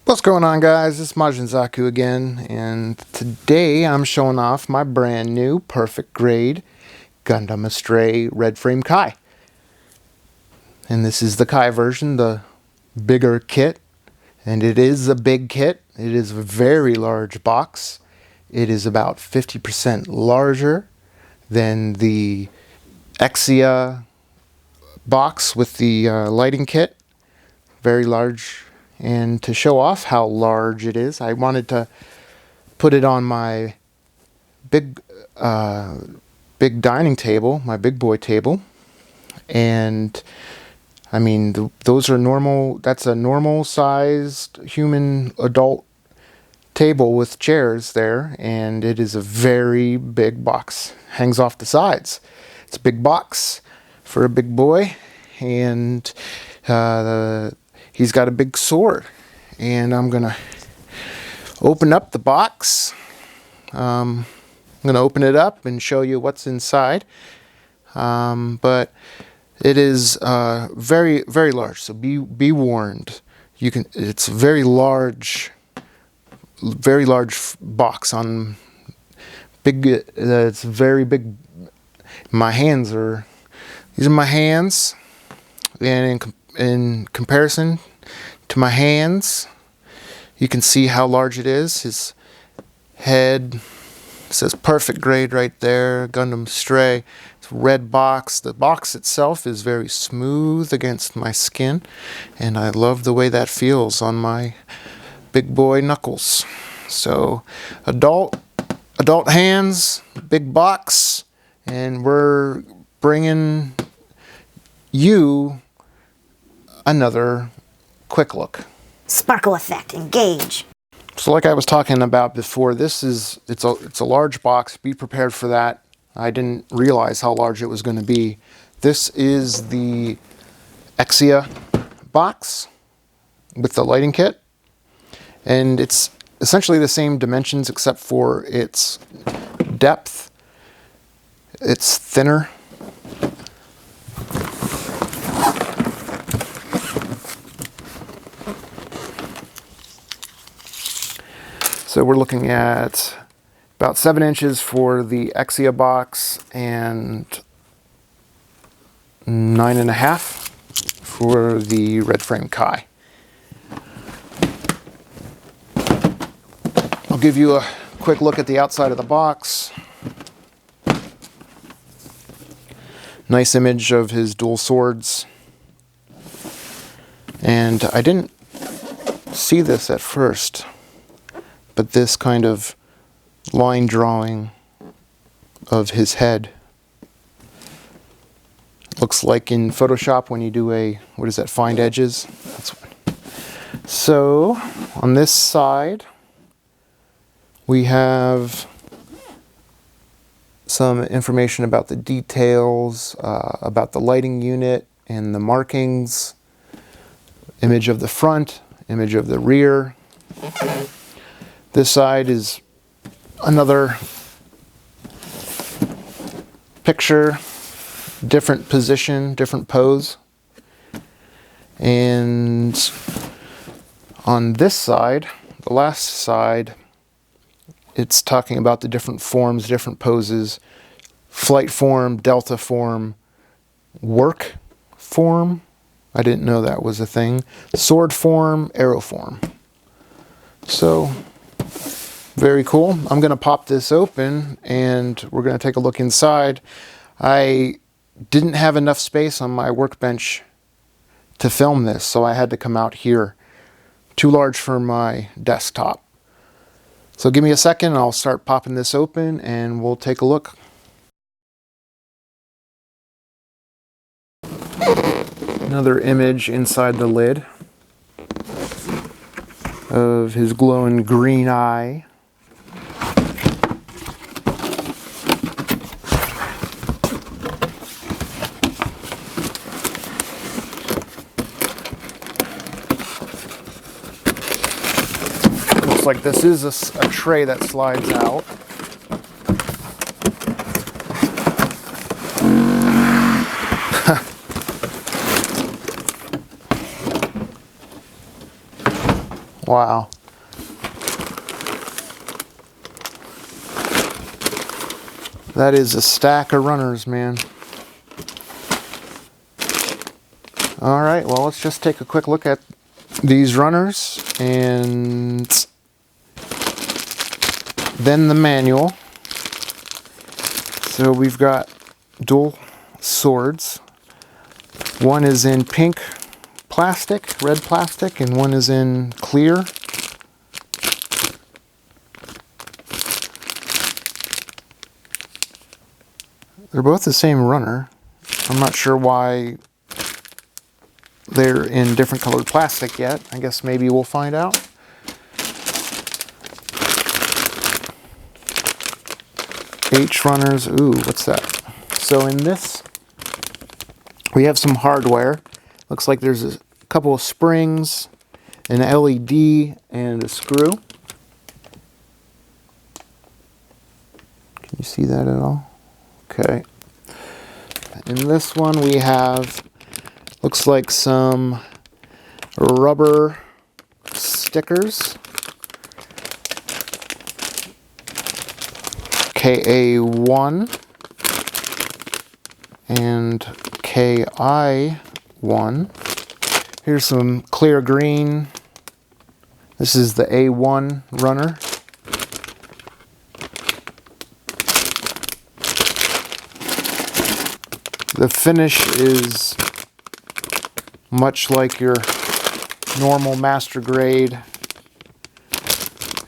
What's going on, guys? It's Majin Zaku again, and today I'm showing off my brand new perfect grade Gundam Astray Red Frame Kai. And this is the Kai version, the bigger kit, and it is a big kit. It is a very large box. It is about 50% larger than the Exia box with the lighting kit. Very large. And to show off how large it is, I wanted to put it on my big dining table, my big boy table. And I mean, those are normal. That's a normal sized human adult table with chairs there, and it is a very big box. Hangs off the sides. It's a big box for a big boy, and he's got a big sword, and I'm gonna open up the box. I'm gonna open it up and show you what's inside. But it is very, very large, so be warned. It's a very large box on big. It's very big. These are my hands, and in comparison to my hands, you can see how large it is. His head says perfect grade right there, Gundam Astray. It's a red box. The box itself is very smooth against my skin, and I love the way that feels on my big boy knuckles. So adult hands, big box, and we're bringing you another quick look. Sparkle effect, engage. So like I was talking about before, it's a large box. Be prepared for that. I didn't realize how large it was going to be. This is the Exia box with the lighting kit, and it's essentially the same dimensions except for its depth. It's thinner. So we're looking at about 7 inches for the Exia box and 9.5 for the Red Frame Kai. I'll give you a quick look at the outside of the box. Nice image of his dual swords. And I didn't see this at first, but this kind of line drawing of his head looks like in Photoshop when you do find edges. So on this side we have some information about the details, about the lighting unit and the markings, image of the front, image of the rear. This side is another picture, different position, different pose. And on this side, the last side, it's talking about the different forms, different poses: flight form, delta form, work form. I didn't know that was a thing. Sword form, arrow form. So very cool. I'm going to pop this open and we're going to take a look inside. I didn't have enough space on my workbench to film this, so I had to come out here. Too large for my desktop. So give me a second, I'll start popping this open and we'll take a look. Another image inside the lid of his glowing green eye. Looks like this is a tray that slides out. Wow. That is a stack of runners, man. All right, well, let's just take a quick look at these runners and then the manual. So we've got dual swords. One is in pink plastic, red plastic, and one is in clear. They're both the same runner. I'm not sure why they're in different colored plastic yet. I guess maybe we'll find out. H runners. Ooh, what's that? So in this, we have some hardware. Looks like there's a couple of springs, an LED, and a screw. Can you see that at all? Okay. In this one we have, looks like some rubber stickers. KA1 and KI1. Here's some clear green. This is the A1 runner. The finish is much like your normal master grade.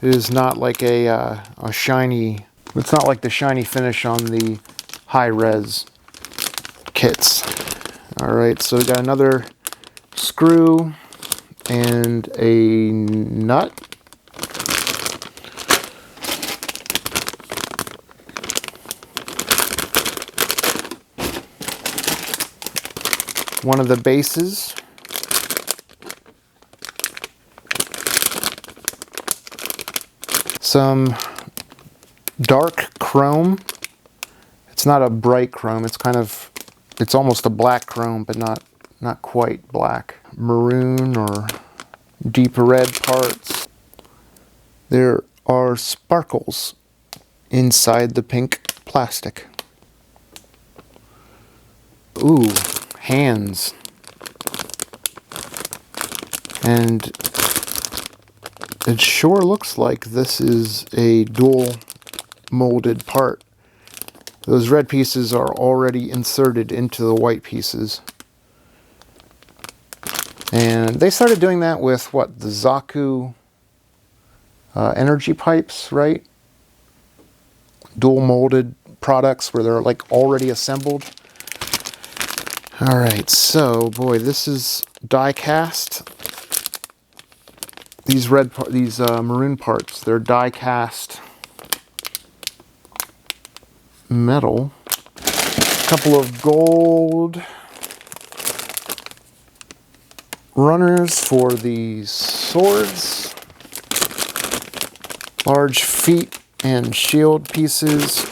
It is not like a shiny, it's not like the shiny finish on the high-res kits. Alright, so we got another screw and a nut. One of the bases. Some dark chrome. It's not a bright chrome, it's kind of, it's almost a black chrome, but not quite black. Maroon or deep red parts. There are sparkles inside the pink plastic. Ooh, hands. And it sure looks like this is a dual molded part. Those red pieces are already inserted into the white pieces. And they started doing that with what, the Zaku energy pipes, right? Dual molded products where they're like already assembled. Alright, so boy, this is die cast. These maroon parts, they're die cast metal. A couple of gold runners for the swords. Large feet and shield pieces.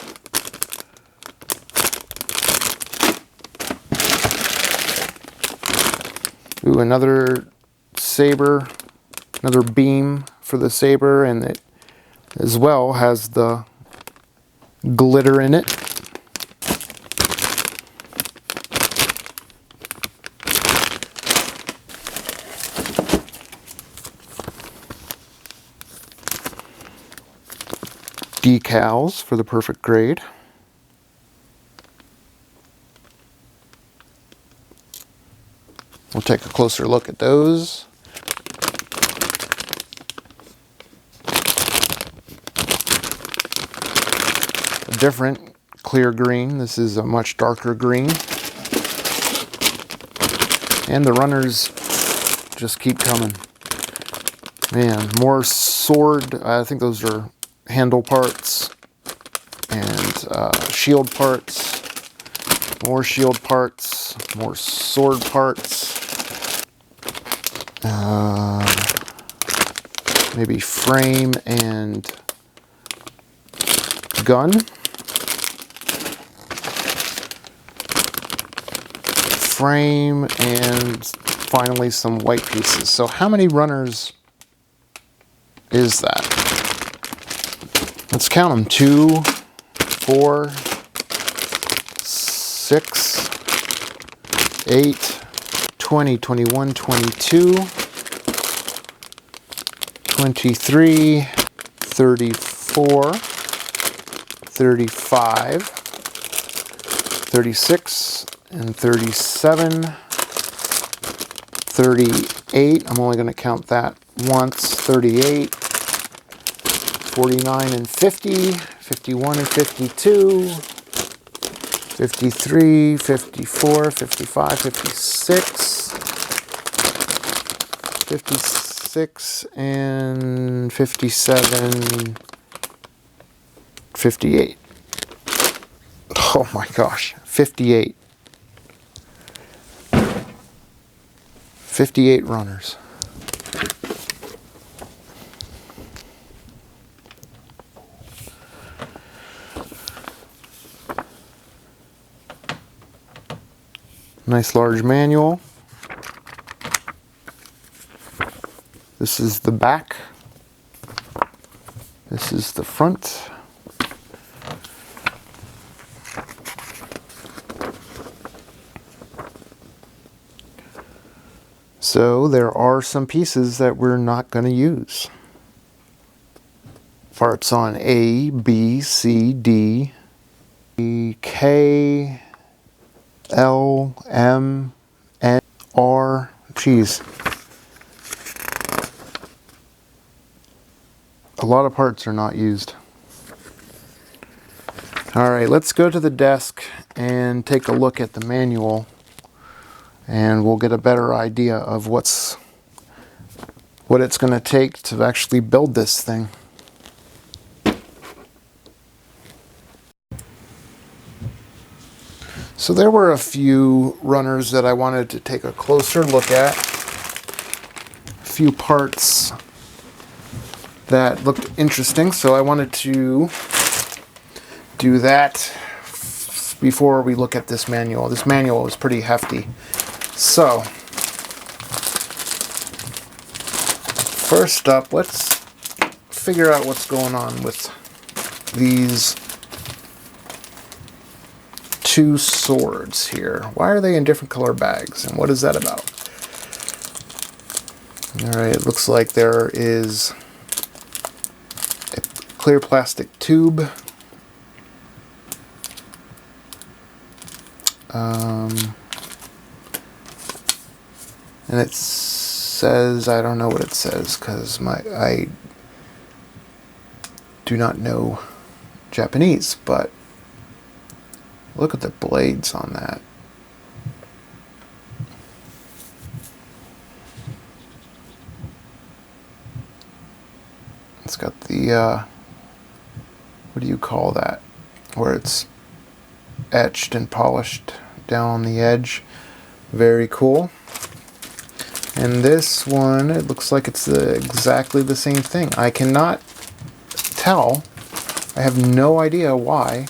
Ooh, another saber, another beam for the saber, and it as well has the glitter in it. Decals for the perfect grade. We'll take a closer look at those. A different clear green. This is a much darker green. And the runners just keep coming. Man, more sword. I think those are handle parts and shield parts. More shield parts. More sword parts. Maybe frame and gun. Frame and finally some white pieces. So how many runners is that? Let's count them. 2, 4, 6, 8, 20, 21, 22, 23, 34, 35, 36, and 37, 38. I'm only going to count that once. 38, 49 and 50, 51 and 52, 53, 54, 55, 56, 56 and 57, 58. Oh my gosh, 58. 58 runners. Nice large manual. This is the back. This is the front. So there are some pieces that we're not going to use. Parts on A, B, C, D, K, L, M, N, R, geez. A lot of parts are not used. Alright, let's go to the desk and take a look at the manual, and we'll get a better idea of what it's going to take to actually build this thing. So there were a few runners that I wanted to take a closer look at. A few parts that looked interesting, so I wanted to do that before we look at this manual. This manual is pretty hefty. So, first up, let's figure out what's going on with these two swords here. Why are they in different color bags, and what is that about? Alright, it looks like there is a clear plastic tube. And it says, I don't know what it says because I do not know Japanese, but look at the blades on that. It's got the, what do you call that? Where it's etched and polished down on the edge. Very cool. And this one, it looks like it's exactly the same thing. I cannot tell. I have no idea why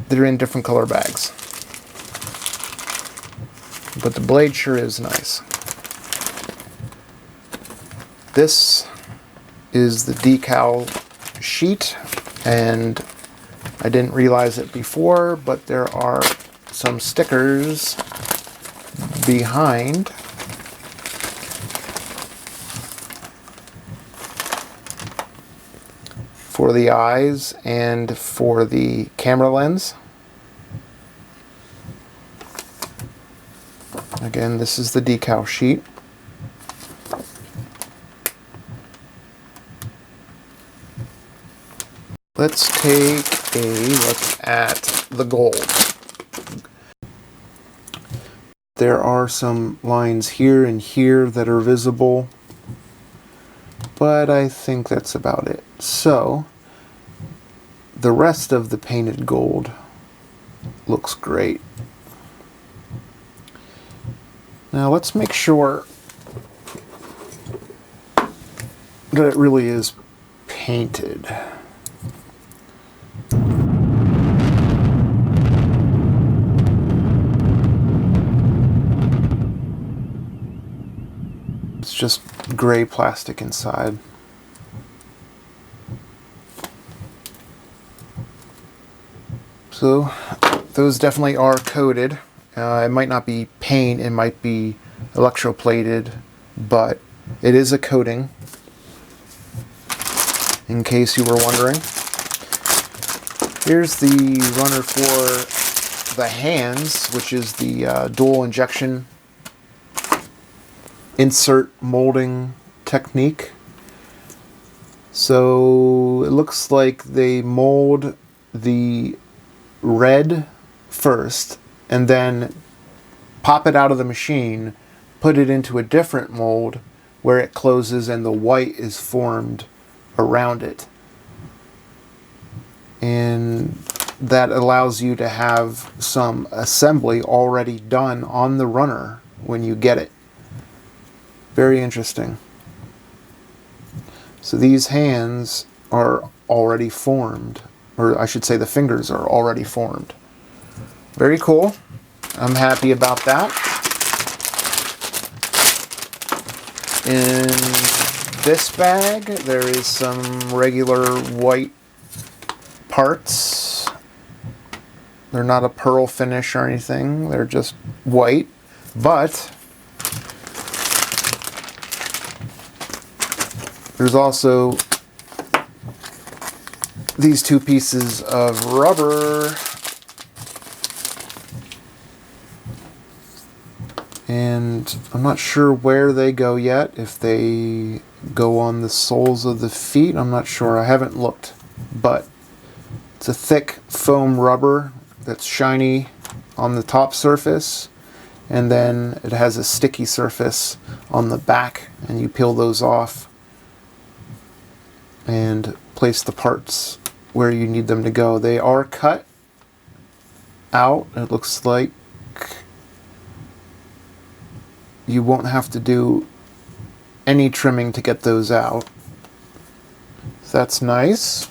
they're in different color bags. But the blade sure is nice. This is the decal sheet, and I didn't realize it before, but there are some stickers behind for the eyes and for the camera lens. Again, this is the decal sheet. Let's take a look at the gold. There are some lines here and here that are visible, but I think that's about it. So, the rest of the painted gold looks great. Now let's make sure that it really is painted. It's just gray plastic inside. So those definitely are coated. It might not be paint, it might be electroplated, but it is a coating, in case you were wondering. Here's the runner for the hands, which is the dual injection insert molding technique. So it looks like they mold the red first and then pop it out of the machine, put it into a different mold where it closes and the white is formed around it. And that allows you to have some assembly already done on the runner when you get it. Very interesting. So these hands are already formed, or I should say the fingers are already formed. Very cool. I'm happy about that. In this bag, there is some regular white parts. They're not a pearl finish or anything. They're just white. But there's also these two pieces of rubber. And I'm not sure where they go yet. If they go on the soles of the feet, I'm not sure. I haven't looked. But it's a thick foam rubber that's shiny on the top surface. And then it has a sticky surface on the back. And you peel those off and place the parts where you need them to go. They are cut out. It looks like you won't have to do any trimming to get those out. So that's nice.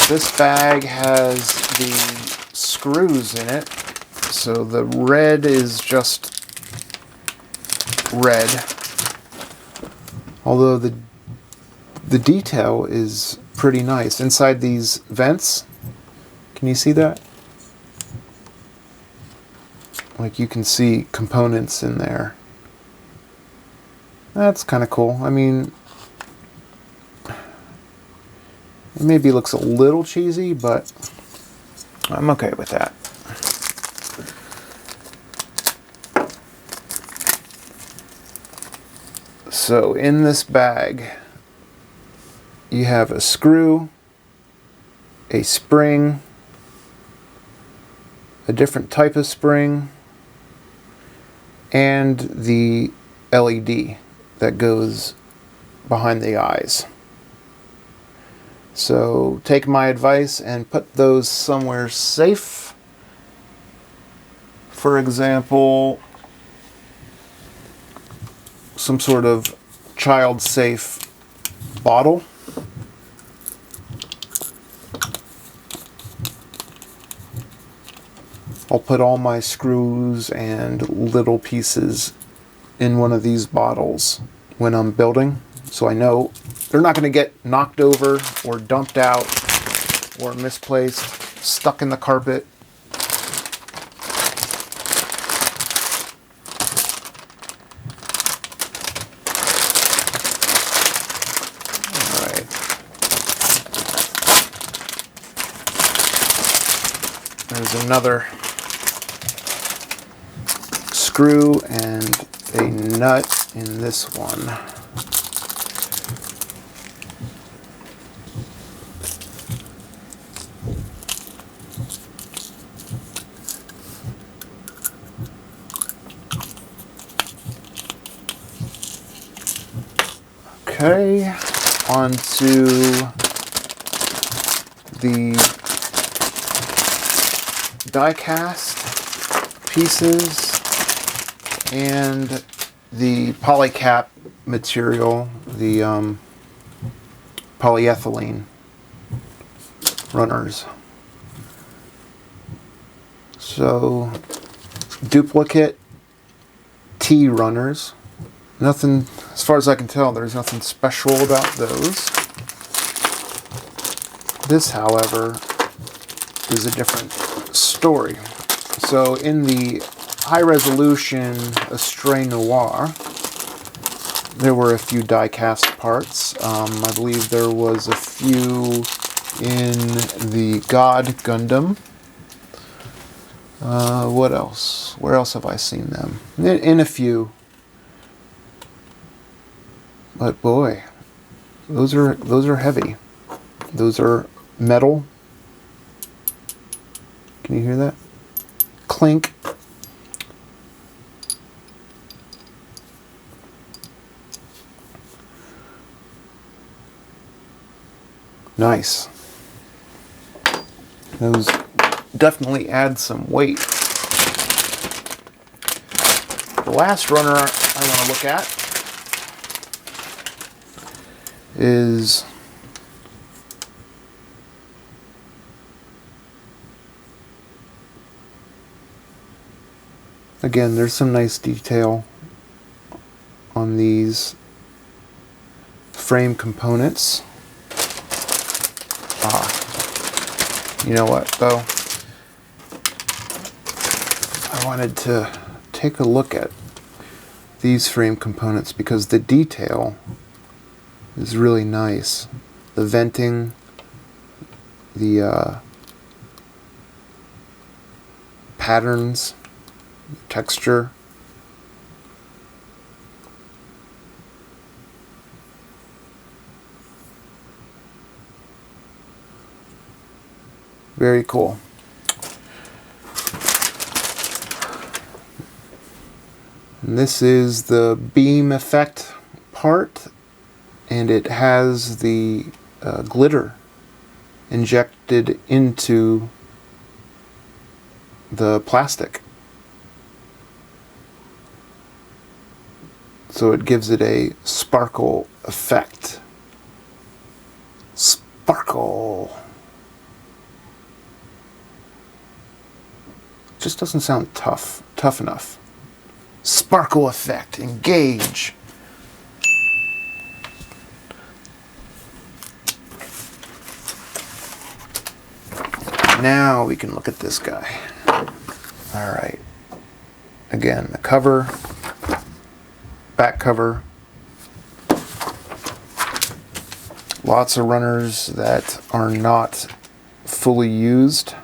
This bag has the screws in it. So the red is just red. Although the detail is pretty nice. Inside these vents, can you see that? Like you can see components in there. That's kind of cool. I mean, it maybe looks a little cheesy, but I'm okay with that. So in this bag, you have a screw, a spring, a different type of spring, and the LED that goes behind the eyes. So take my advice and put those somewhere safe. For example, some sort of child-safe bottle. I'll put all my screws and little pieces in one of these bottles when I'm building, so I know they're not going to get knocked over or dumped out or misplaced, stuck in the carpet. Alright. There's another screw and a nut in this one. Okay, on to the die-cast pieces and the polycap material, the polyethylene runners. So, duplicate T runners. Nothing, as far as I can tell, there's nothing special about those. This, however, is a different story. So in the high-resolution Astray Noir, there were a few die-cast parts. I believe there was a few in the God Gundam. What else? Where else have I seen them? In a few. But boy, those are heavy. Those are metal. Can you hear that? Clink. Nice. Those definitely add some weight. The last runner I want to look at is again, there's some nice detail on these frame components. You know what, though? I wanted to take a look at these frame components because the detail is really nice. The venting, the patterns, texture. Very cool. And this is the beam effect part, and it has the glitter injected into the plastic. So it gives it a sparkle effect. Sparkle. Just doesn't sound tough enough. Sparkle effect, engage. Now we can look at this guy. All right. Again, the cover, back cover. Lots of runners that are not fully used.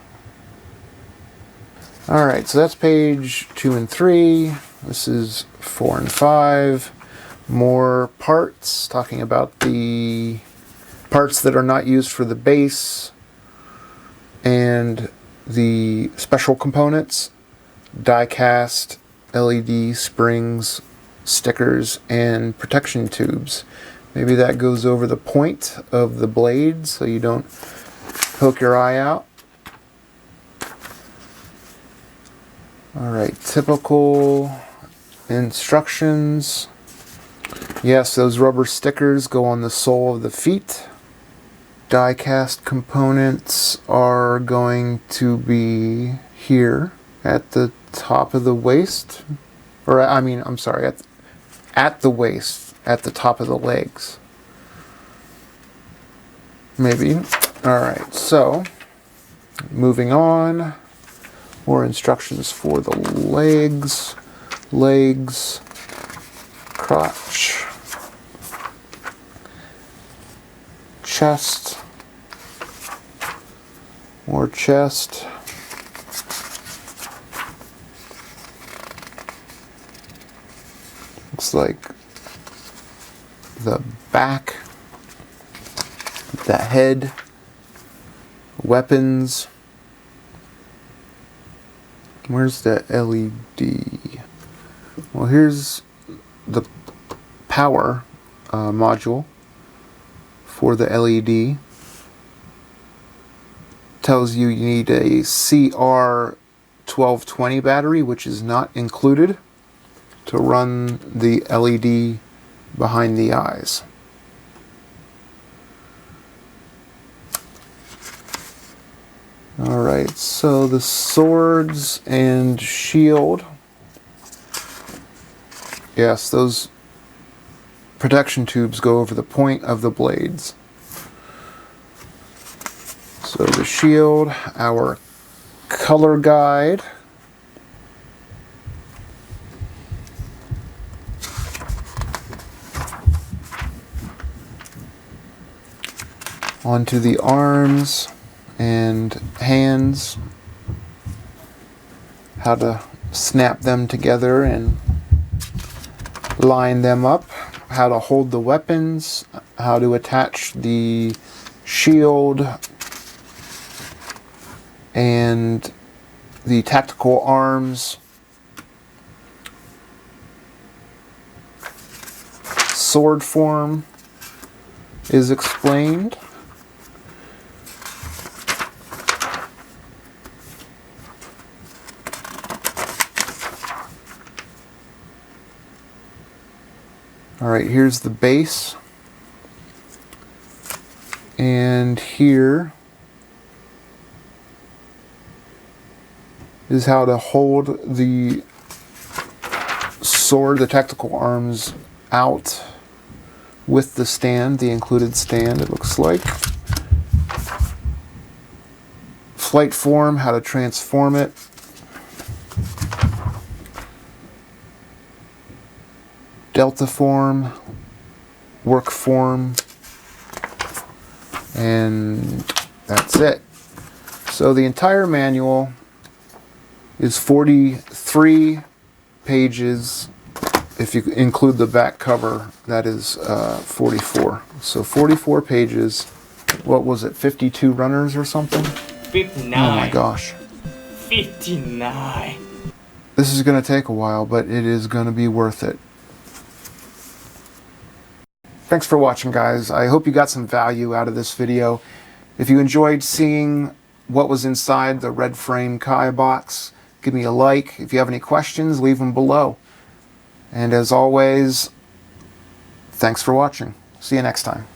Alright, so that's page 2 and 3. This is 4 and 5. More parts, talking about the parts that are not used for the base and the special components, die cast, LED springs, stickers, and protection tubes. Maybe that goes over the point of the blade so you don't poke your eye out. Alright, typical instructions. Yes, those rubber stickers go on the sole of the feet. Die cast components are going to be here at the top of the waist. Or, I'm sorry, at the waist, at the top of the legs. Maybe. Alright, so, moving on. More instructions for the legs, crotch, chest, more chest, looks like the back, the head, weapons. Where's the LED? Well, here's the power module for the LED. Tells you need a CR1220 battery, which is not included, to run the LED behind the eyes. Alright, so the swords and shield Yes, those protection tubes go over the point of the blades. So the shield, our color guide, onto the arms and hands, how to snap them together and line them up, how to hold the weapons, how to attach the shield and the tactical arms, sword form is explained. Alright, here's the base, and here is how to hold the sword, the tactical arms, out with the stand, the included stand, it looks like. Flight form, how to transform it. Delta form, work form, and that's it. So the entire manual is 43 pages. If you include the back cover, that is 44. So 44 pages. What was it, 52 runners or something? 59. Oh my gosh. 59. This is going to take a while, but it is going to be worth it. Thanks for watching, guys. I hope you got some value out of this video. If you enjoyed seeing what was inside the red frame Kai box, give me a like. If you have any questions, leave them below. And as always, thanks for watching. See you next time.